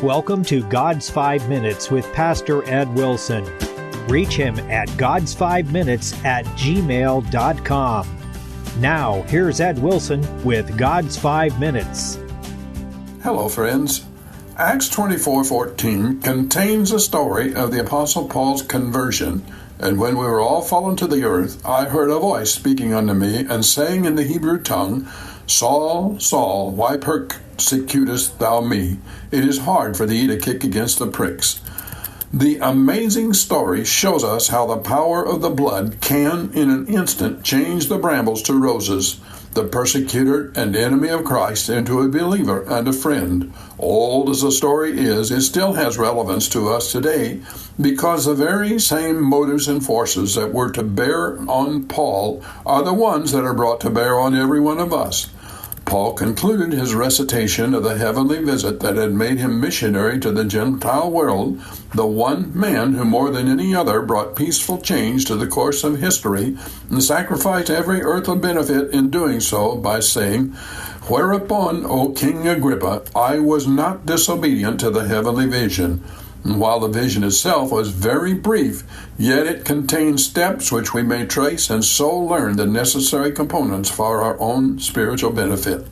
welcome to God's 5 Minutes with Pastor Ed Wilson. Reach him at GodsFiveMinutes@gmail.com. Now, here's Ed Wilson with God's 5 Minutes. Hello, friends. Acts 24:14 contains a story of the Apostle Paul's conversion. And when we were all fallen to the earth, I heard a voice speaking unto me, and saying in the Hebrew tongue, Saul, Saul, why persecutest thou me? It is hard for thee to kick against the pricks. The amazing story shows us how the power of the blood can, in an instant, change the brambles to roses, the persecutor and enemy of Christ into a believer and a friend. Old as the story is, it still has relevance to us today because the very same motives and forces that were to bear on Paul are the ones that are brought to bear on every one of us. Paul concluded his recitation of the heavenly visit that had made him missionary to the Gentile world, the one man who more than any other brought peaceful change to the course of history and sacrificed every earthly benefit in doing so by saying, Whereupon, O King Agrippa, I was not disobedient to the heavenly vision. And while the vision itself was very brief, yet it contained steps which we may trace and so learn the necessary components for our own spiritual benefit.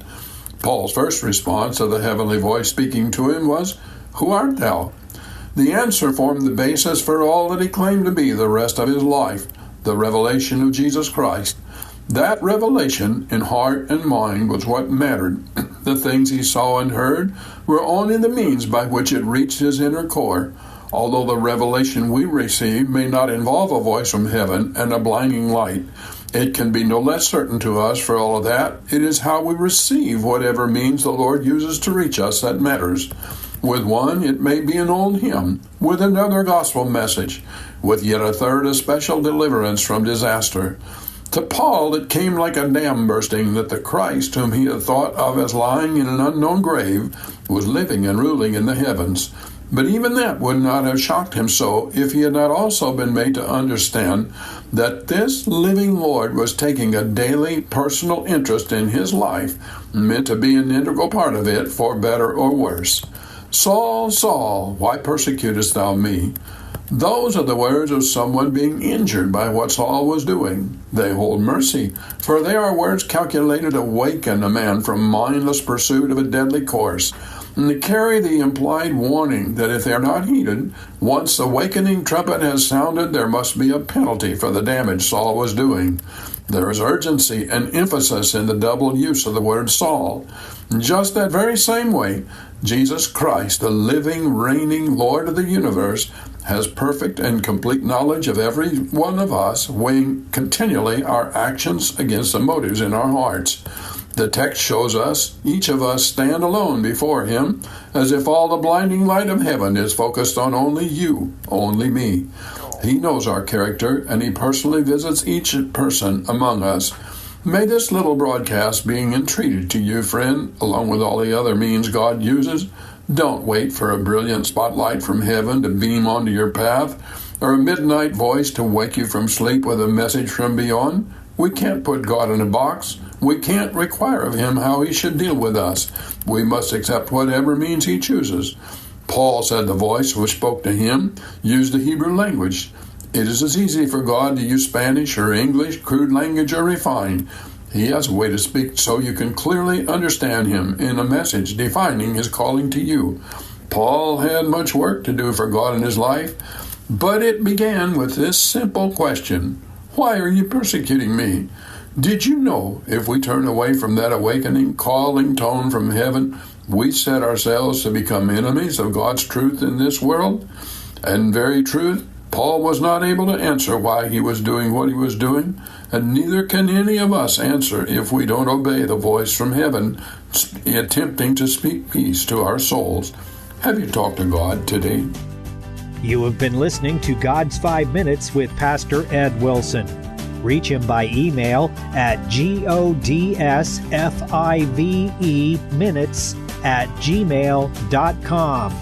Paul's first response to the heavenly voice speaking to him was, Who art thou? The answer formed the basis for all that he claimed to be the rest of his life, the revelation of Jesus Christ. That revelation in heart and mind was what mattered. The things he saw and heard were only the means by which it reached his inner core. Although the revelation we receive may not involve a voice from heaven and a blinding light, it can be no less certain to us for all of that. It is how we receive whatever means the Lord uses to reach us that matters. With one, it may be an old hymn, with another, a gospel message, with yet a third, a special deliverance from disaster. To Paul, it came like a dam bursting that the Christ, whom he had thought of as lying in an unknown grave, was living and ruling in the heavens. But even that would not have shocked him so if he had not also been made to understand that this living Lord was taking a daily personal interest in his life, meant to be an integral part of it for better or worse. Saul, Saul, why persecutest thou me? Those are the words of someone being injured by what Saul was doing. They hold mercy, for they are words calculated to awaken a man from mindless pursuit of a deadly course, and to carry the implied warning that if they are not heeded, once the awakening trumpet has sounded, there must be a penalty for the damage Saul was doing. There is urgency and emphasis in the double use of the word Saul. In just that very same way, Jesus Christ, the living, reigning Lord of the universe, has perfect and complete knowledge of every one of us, weighing continually our actions against the motives in our hearts. The text shows us, each of us stand alone before him, as if all the blinding light of heaven is focused on only you, only me. He knows our character, and he personally visits each person among us. May this little broadcast being entreated to you, friend, along with all the other means God uses. Don't wait for a brilliant spotlight from heaven to beam onto your path, or a midnight voice to wake you from sleep with a message from beyond. We can't put God in a box. We can't require of him how he should deal with us. We must accept whatever means he chooses. Paul said the voice which spoke to him used the Hebrew language. It is as easy for God to use Spanish or English, crude language or refined. He has a way to speak so you can clearly understand him in a message defining his calling to you. Paul had much work to do for God in his life, but it began with this simple question: Why are you persecuting me? Did you know if we turn away from that awakening, calling tone from heaven, we set ourselves to become enemies of God's truth in this world? And very truth, Paul was not able to answer why he was doing what he was doing, and neither can any of us answer if we don't obey the voice from heaven attempting to speak peace to our souls. Have you talked to God today? You have been listening to God's 5 Minutes with Pastor Ed Wilson. Reach him by email at GodsFiveMinutes@gmail.com.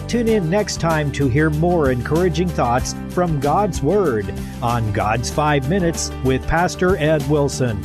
Tune in next time to hear more encouraging thoughts from God's Word on God's 5 Minutes with Pastor Ed Wilson.